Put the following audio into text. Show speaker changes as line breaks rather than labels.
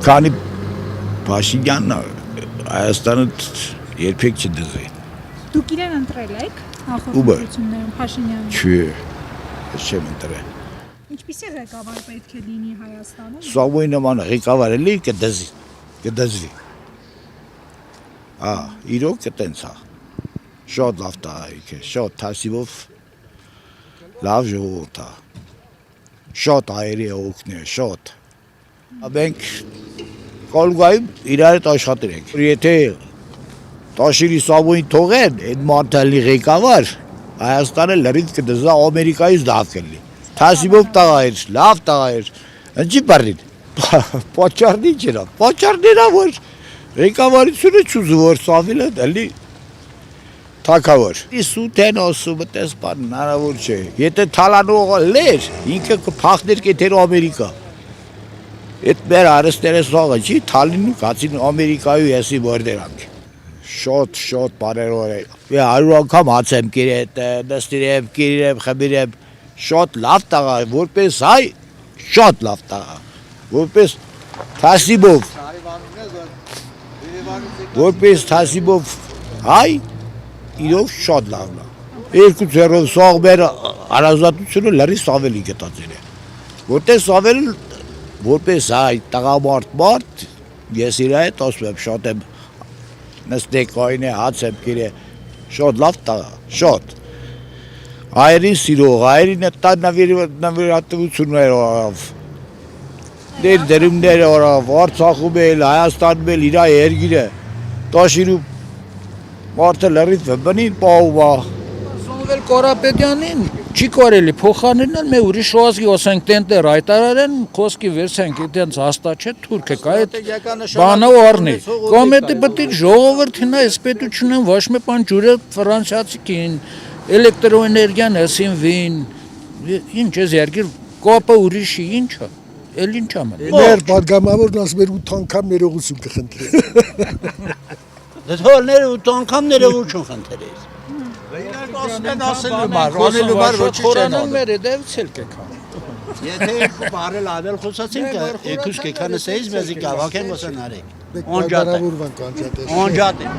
քանի Փաշինյանն Հայաստանը երբեք չդզի։
Դուք իրեն ընտրել եք նախորդություններում Փաշինյանին։
Չէ, չեմ ընտրել։
Ինչպիսի ղեկավար պետք է լինի Հայաստանում։
Սովորի նման ղեկավար էլի կդզի։ Իրոք կտենց է։ Շատ լավ տղայք է, շատ թասիվով լավ ժողովուրդ է։ Շատ այրի է օգնել, շատ։ Մենք կոլգայում իրար հետ աշխատել ենք։ Եթե Տաշիրի Սավոյին թողեն, այդ մարդալի ղեկավար Հայաստանը լրիվ կդզա Ամերիկայից լավ կլինի։ Թասիվով տղա էր, լավ տղա էր։ Ինչի բռնին։ Պատճառն ինչ era։ Պատճառն era որ ղեկավարությունը չուզվոր Սավիլը դալի թակավոր։ Իսուտեն ասում այդպես բան հնարավոր չէ։ Եթե թալանողը լեր, ինքը կփախներ կեթեր Ամերիկա։ Այդ մեր արստերը սողը չի թալինու կացին Ամերիկայու եսի որդերանք։ Շատ բարերոր է։ 100 անգամ հաց եմ կերել, նստիր եմ, կերել, խմել, շատ լավ տղա, որպես հայ, շատ լավ տղա։ Որպես թասիբով։ Որպես թասիբով հայ, իրոք շատ լավն է։ Երկու ձեռով սող մեր հարազատությունը լրիվ ավելի գտածել է։ Որտեղ ավելի որպես հայ տղամարդ, ես իր հետ ասում եմ շատ եմ նստեք այնե հաց եմ կիրե, շատ լավ տղա, շատ։ Հայերին սիրող, հայերին տան նվիրատվություններ օրավ, դերումներ օրավ, Արցախում էլ, Հայաստանում էլ իրա երգիրը, Տաշիրու մարդը լրիվ բնին պահուվա։
Սովել Կարապետյանին չի կարելի փոխանցել մեր ուրիշ ազգի ասենք տենտեր հայտարարեն խոսքի վերցենք այդենց հաստատ չէ թուրքը կա այդ բանը առնի կամ այդ պետք է ժողովրդին այս պետությունն ոչ մի բան ջուրը ֆրանսիացիքին էլեկտրոէներգիան հսինվին ինչ է երկիր կոպը ուրիշի ինչա էլ ինչա
մեր պատգամավորն ասում էր 8 անգամ ներողություն կխնդրի
դեռ 8 անգամ ներողություն խնդրի ասելու բար ոչ
խորանան մեր դեպցել կքան
եթե երկու բարել ավել խոսացինք երկուս կքանը սեից մեզի կավակեն ոսանարեք
Անջատավորվանք անջատել
անջատել